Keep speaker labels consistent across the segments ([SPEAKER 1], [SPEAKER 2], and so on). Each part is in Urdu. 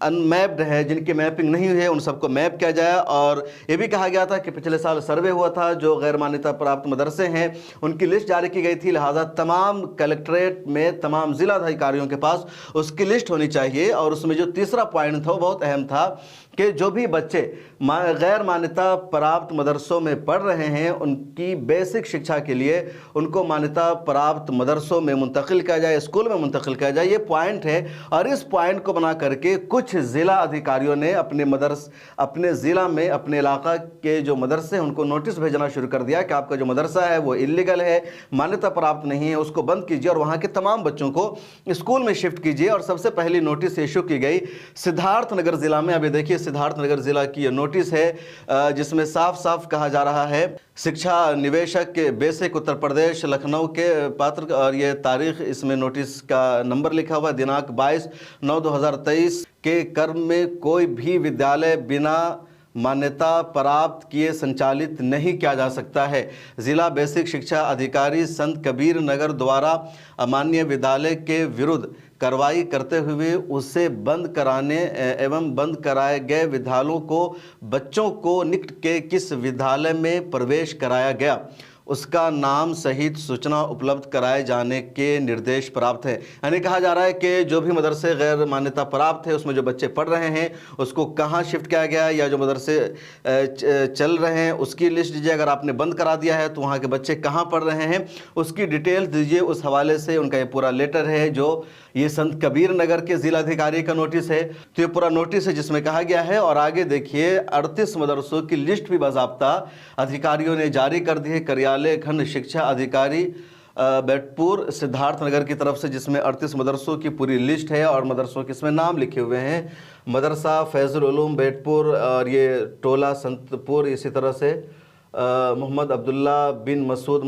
[SPEAKER 1] انمیپڈ ہے، جن کی میپنگ نہیں ہوئی ہے، ان سب کو میپ کیا جائے۔ اور یہ بھی کہا گیا تھا کہ پچھلے سال سروے ہوا تھا، جو غیر مانیتا پراپت مدرسے ہیں ان کی لسٹ جاری کی گئی تھی، لہٰذا تمام کلکٹریٹ میں تمام ضلع ادھیکاریوں کے پاس اس کی لسٹ ہونی چاہیے۔ اور اس میں جو تیسرا پوائنٹ تھا وہ بہت اہم تھا کہ جو بھی بچے غیر مانیتا پراپت مدرسوں میں پڑھ رہے ہیں ان کی بیسک شکشا کے لیے ان کو مانیتا پراپت مدرسوں میں منتقل کیا جائے، اسکول میں منتقل کیا جائے، یہ پوائنٹ ہے۔ اور اس پوائنٹ کو بنا کر کے کچھ ضلع ادھیکاریوں نے اپنے ضلع میں اپنے علاقہ کے جو مدرسے ہیں ان کو نوٹس بھیجنا شروع کر دیا کہ آپ کا جو مدرسہ ہے وہ اللیگل ہے، مانیتا پراپت نہیں ہے، اس کو بند کیجیے اور وہاں کے تمام بچوں کو اسکول میں شفٹ کیجیے۔ اور سب سے پہلی نوٹس ایشو کی گئی سدھارتھ نگر ضلع میں۔ ابھی دیکھیے سدھارتھ نگر ضلع کی یہ نوٹس ہے جس میں صاف صاف کہا جا رہا ہے شکشا نویشک کے بیسک اتر پردیش لکھنؤ کے پاتر، اور یہ تاریخ اس میں نوٹس کا نمبر لکھا ہوا دناک 22/9/2023 کے کرم میں کوئی بھی ودیالیہ بنا مانیتا پراپت کیے سنچالت نہیں کیا جا سکتا ہے۔ ضلع بیسک شکشا ادھیکاری سنت کبیر نگر دوارا امانیہ ودیالیہ کے ورودھ کارروائی کرتے ہوئے اسے بند کرانے ایوم بند کرائے گئے ودیالیوں کو بچوں کو نکٹ کے کس ودیالیہ میں پرویش کرایا گیا اس کا نام سہیت سوچنا اپلبدھ کرائے جانے کے نردیش پراپت ہے۔ یعنی کہا جا رہا ہے کہ جو بھی مدرسے غیر مانیتا پراپت ہے اس میں جو بچے پڑھ رہے ہیں اس کو کہاں شفٹ کیا گیا ہے، یا جو مدرسے چل رہے ہیں اس کی لسٹ دیجیے۔ اگر آپ نے بند کرا دیا ہے تو وہاں کے بچے کہاں پڑھ رہے ہیں اس کی ڈیٹیل دیجیے۔ اس حوالے سے ان کا یہ پورا لیٹر ہے جو یہ سنت کبیر نگر کے ضلع ادھیکاری کا نوٹس ہے۔ تو یہ پورا نوٹس ہے جس میں کہا گیا ہے، اور آگے دیکھیے 38 مدرسوں کی لسٹ بھی باضابطہ ادھیکاریوں نے جاری کر دی ہے۔ کریالیہ کھنڈ شکشا ادھیکاری بیٹ پور سدھارتھ نگر کی طرف سے، جس میں 38 مدرسوں کی پوری لسٹ ہے اور مدرسوں کے اس میں نام لکھے ہوئے ہیں۔ مدرسہ فیض العلوم بیٹ پور، اور یہ ٹولہ سنت پور، اسی طرح سے محمد عبداللہ بن مسعود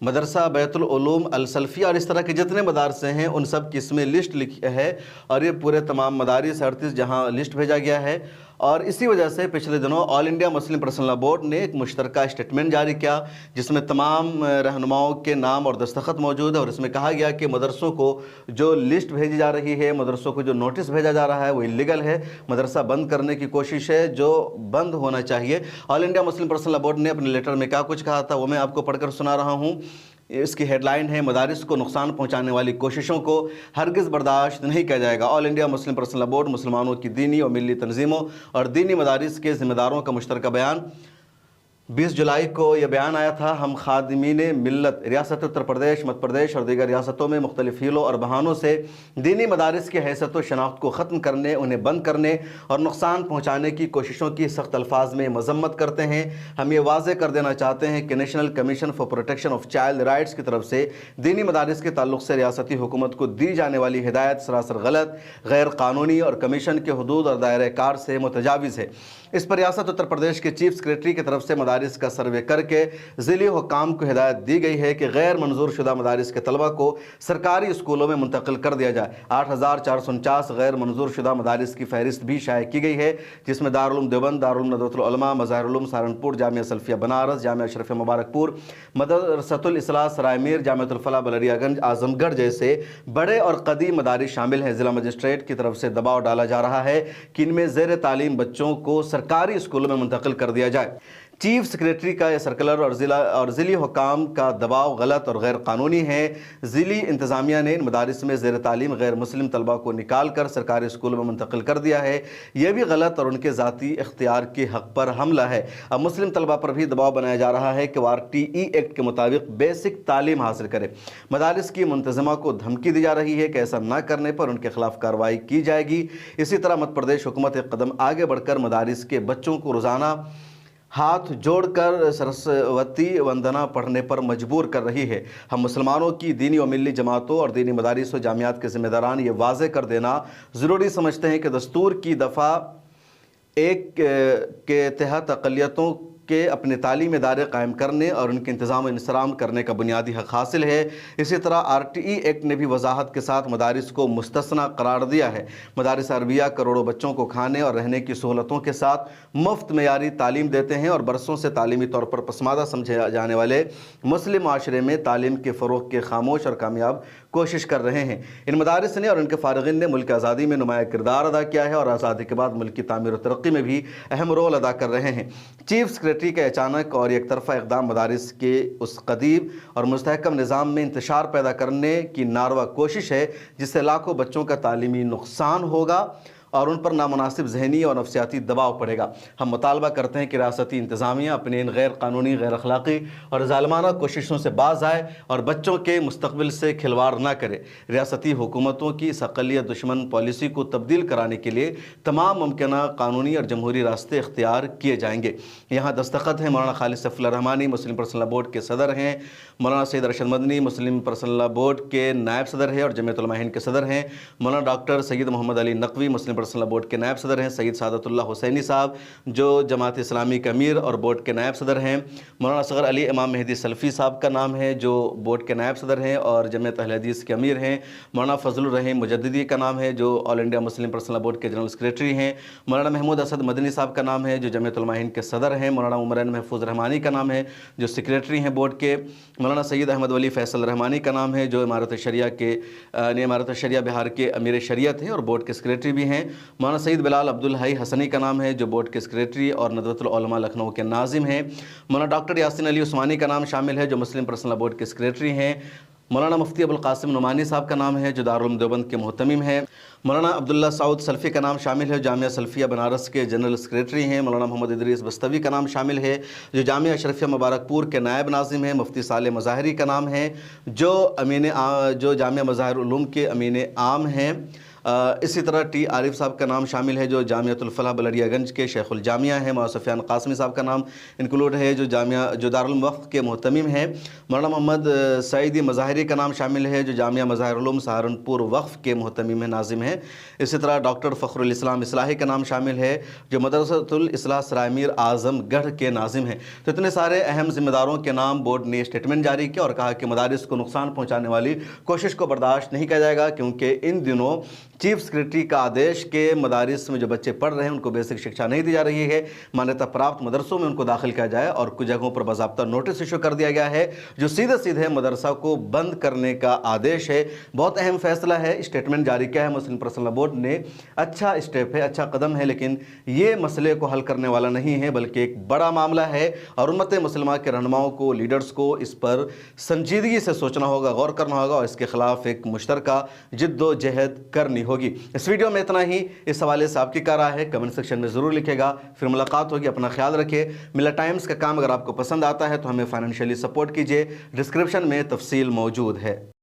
[SPEAKER 1] مدرسہ بیت العلوم السلفیہ، اور اس طرح کے جتنے مدارسیں ہیں ان سب کی اس میں لسٹ لکھی ہے۔ اور یہ پورے تمام مدارس 38 جہاں لسٹ بھیجا گیا ہے۔ اور اسی وجہ سے پچھلے دنوں آل انڈیا مسلم پرسنل لا بورڈ نے ایک مشترکہ اسٹیٹمنٹ جاری کیا جس میں تمام رہنماؤں کے نام اور دستخط موجود ہے، اور اس میں کہا گیا کہ مدرسوں کو جو لسٹ بھیجی جا رہی ہے، مدرسوں کو جو نوٹس بھیجا جا رہا ہے وہ اللیگل ہے، مدرسہ بند کرنے کی کوشش ہے جو بند ہونا چاہیے۔ آل انڈیا مسلم پرسنل لا بورڈ نے اپنے لیٹر میں کیا کچھ کہا تھا وہ میں آپ کو پڑھ کر سنا رہا ہوں۔ اس کی ہیڈ لائن ہے، مدارس کو نقصان پہنچانے والی کوششوں کو ہرگز برداشت نہیں کیا جائے گا۔ آل انڈیا مسلم پرسنل لا بورڈ مسلمانوں کی دینی اور ملی تنظیموں اور دینی مدارس کے ذمہ داروں کا مشترکہ بیان 20 جولائی کو یہ بیان آیا تھا۔ ہم خادمین ملت ریاست اتر پردیش، مدھیہ پردیش اور دیگر ریاستوں میں مختلف ہیلوں اور بہانوں سے دینی مدارس کی حیثیت و شناخت کو ختم کرنے، انہیں بند کرنے اور نقصان پہنچانے کی کوششوں کی سخت الفاظ میں مذمت کرتے ہیں۔ ہم یہ واضح کر دینا چاہتے ہیں کہ national commission for protection of child rights کی طرف سے دینی مدارس کے تعلق سے ریاستی حکومت کو دی جانے والی ہدایت سراسر غلط، غیر قانونی اور کمیشن کے حدود اور دائرہ کار سے متجاوز ہے۔ اس پر ریاست اتر پردیش کے چیف سیکریٹری کی طرف سے مدارس کا سروے کر کے ضلعی حکام کو ہدایت دی گئی ہے کہ غیر منظور شدہ مدارس کے طلبہ کو سرکاری اسکولوں میں منتقل کر دیا جائے۔ 8449 غیر منظور شدہ مدارس کی فہرست بھی شائع کی گئی ہے، جس میں دارالعلوم دیوبند، دارالعلوم ندوۃ العلماء، مظاہر العلوم سہارنپور، جامعہ سلفیہ بنارس، جامعہ اشرفیہ مبارک پور، مدرسۃ الاصلاح سرائے میر، جامعۃ الفلاح بلریا گنج، اعظم گڑھ جیسے بڑے اور قدیم مدارس شامل ہیں۔ ضلع مجسٹریٹ کی طرف سے دباؤ ڈالا جا رہا ہے کہ ان میں زیر تعلیم بچوں کو سرکاری اسکولوں میں منتقل کر دیا جائے۔ چیف سیکریٹری کا یہ سرکلر اور ضلعی حکام کا دباؤ غلط اور غیر قانونی ہے۔ ضلعی انتظامیہ نے ان مدارس میں زیر تعلیم غیر مسلم طلبہ کو نکال کر سرکاری اسکولوں میں منتقل کر دیا ہے، یہ بھی غلط اور ان کے ذاتی اختیار کے حق پر حملہ ہے۔ اب مسلم طلبہ پر بھی دباؤ بنایا جا رہا ہے کہ وہ RTE ایکٹ کے مطابق بیسک تعلیم حاصل کرے۔ مدارس کی منتظمہ کو دھمکی دی جا رہی ہے کہ ایسا نہ کرنے پر ان کے خلاف کارروائی کی جائے گی۔ اسی طرح مدھیہ پردیش حکومت ایک قدم آگے بڑھ کر مدارس کے بچوں کو روزانہ ہاتھ جوڑ کر سرسوتی وندنا پڑھنے پر مجبور کر رہی ہے۔ ہم مسلمانوں کی دینی و ملی جماعتوں اور دینی مدارس و جامعات کے ذمہ داران یہ واضح کر دینا ضروری سمجھتے ہیں کہ دستور کی دفعہ 1 کے تحت اقلیتوں کے اپنے تعلیمی ادارے قائم کرنے اور ان کے انتظام و انصرام کرنے کا بنیادی حق حاصل ہے۔ اسی طرح RTE ایکٹ نے بھی وضاحت کے ساتھ مدارس کو مستثنی قرار دیا ہے۔ مدارس عربیہ کروڑوں بچوں کو کھانے اور رہنے کی سہولتوں کے ساتھ مفت معیاری تعلیم دیتے ہیں اور برسوں سے تعلیمی طور پر پسماندہ سمجھے جانے والے مسلم معاشرے میں تعلیم کے فروغ کے خاموش اور کامیاب کوشش کر رہے ہیں۔ ان مدارس نے اور ان کے فارغین نے ملک آزادی میں نمایاں کردار ادا کیا ہے اور آزادی کے بعد ملک کی تعمیر و ترقی میں بھی اہم رول ادا کر رہے ہیں۔ چیف سیکریٹری کا اچانک اور یک طرفہ اقدام مدارس کے اس قدیم اور مستحکم نظام میں انتشار پیدا کرنے کی ناروا کوشش ہے جس سے لاکھوں بچوں کا تعلیمی نقصان ہوگا اور ان پر نامناسب ذہنی اور نفسیاتی دباؤ پڑے گا۔ ہم مطالبہ کرتے ہیں کہ ریاستی انتظامیہ اپنے ان غیر قانونی، غیر اخلاقی اور ظالمانہ کوششوں سے باز آئے اور بچوں کے مستقبل سے کھلواڑ نہ کرے۔ ریاستی حکومتوں کی اس اقلیت دشمن پالیسی کو تبدیل کرانے کے لیے تمام ممکنہ قانونی اور جمہوری راستے اختیار کیے جائیں گے۔ یہاں دستخط ہیں مولانا خالد سیف اللہ رحمانی، مسلم پرسنل لاء بورڈ کے صدر ہیں، مولانا سید ارشد مدنی، مسلم پرسنل لاء بورڈ کے نائب صدر ہیں اور جمعیت علماء ہند کے صدر ہیں، مولانا ڈاکٹر سید محمد علی نقوی، مسلم پرسنل لاء بورڈ کے نائب صدر ہیں، سید سعادت اللہ حسینی صاحب جو جماعت اسلامی کے امیر اور بورڈ کے نائب صدر ہیں، مولانا اصغر علی امام مہدی سلفی صاحب کا نام ہے جو بورڈ کے نائب صدر ہیں اور جمعیت اہل حدیث کے امیر ہیں، مولانا فضل الرحیم مجددی کا نام ہے جو all India Muslim personal law board کے جنرل سیکریٹری ہیں، مولانا محمود اسد مدنی صاحب کا نام ہے جو جمعیت علماء ہند کے صدر ہیں، مولانا عمرین محفوظ رحمانی کا نام ہے جو سیکریٹری ہیں بورڈ کے، مولانا سید احمد ولی فیصل رحمانی کا نام ہے جو امارت شریعہ بہار کے امیر شریعت ہیں اور بورڈ کے سیکریٹری بھی ہیں، مولانا سید بلال عبدالحی حسنی کا نام ہے جو بورڈ کے سیکریٹری اور ندوۃ العلماء لکھنؤ کے ناظم ہیں، مولانا ڈاکٹر یاسین علی عثمانی کا نام شامل ہے جو مسلم پرسنل لاء بورڈ کے سیکریٹری ہیں، مولانا مفتی ابوالقاسم نعمانی صاحب کا نام ہے جو دارالعلوم دیوبند کے محتمم ہیں، مولانا عبداللہ سعود سلفی کا نام شامل ہے جامعہ سلفیہ بنارس کے جنرل سیکریٹری ہیں، مولانا محمد ادریس بستوی کا نام شامل ہے جو جامعہ اشرفیہ مبارک پور کے نائب ناظم ہیں، مفتی صالح مظاہری کا نام ہے جو جامعہ مظاہر علوم کے امین عام ہیں، اسی طرح ٹی عارف صاحب کا نام شامل ہے جو جامعۃ الفلاح بلدیہ گنج کے شیخ الجامعہ ہیں، مولانا سفیان قاسمی صاحب کا نام انکلوڈ ہے جو دارالعلوم وقف کے محتمم ہیں، مولانا محمد سعیدی مظاہری کا نام شامل ہے جو جامعہ مظاہر علوم سہارنپور وقف کے محتمم ہیں ناظم ہیں، اسی طرح ڈاکٹر فخر الاسلام اصلاحی کا نام شامل ہے جو مدرسۃ الاصلاح سرائے میر اعظم گڑھ کے ناظم ہیں۔ تو اتنے سارے اہم ذمہ داروں کے نام بورڈ نے اسٹیٹمنٹ جاری کیا اور کہا کہ مدارس کو نقصان پہنچانے والی کوشش کو برداشت نہیں کیا جائے گا کیونکہ ان دنوں چیف سیکریٹری کا آدیش کے مدارس میں جو بچے پڑھ رہے ہیں ان کو بیسک شکشا نہیں دی جا رہی ہے، مانیتا پراپت مدرسوں میں ان کو داخل کیا جائے اور کچھ جگہوں پر باضابطہ نوٹس ایشو کر دیا گیا ہے جو سیدھے مدرسہ کو بند کرنے کا آدیش ہے۔ بہت اہم فیصلہ ہے، اسٹیٹمنٹ جاری کیا ہے مسلم پرسنل لاء بورڈ نے، اچھا اسٹیپ ہے، اچھا قدم ہے، لیکن یہ مسئلے کو حل کرنے والا نہیں ہے بلکہ ایک بڑا معاملہ ہے اور امت مسلمہ کے رہنماؤں کو، لیڈرز کو اس پر سنجیدگی سے سوچنا ہوگا، غور کرنا ہوگا اور اس کے خلاف ایک مشترکہ جد و جہد کرنی ہوگی۔ اس ویڈیو میں اتنا ہی، اس حوالے سے آپ کی کیا رائے ہے کمنٹ سیکشن میں ضرور لکھے گا، پھر ملاقات ہوگی، اپنا خیال رکھے۔ ملت ٹائمز کا کام اگر آپ کو پسند آتا ہے تو ہمیں فائنینشلی سپورٹ کیجئے، ڈسکرپشن میں تفصیل موجود ہے۔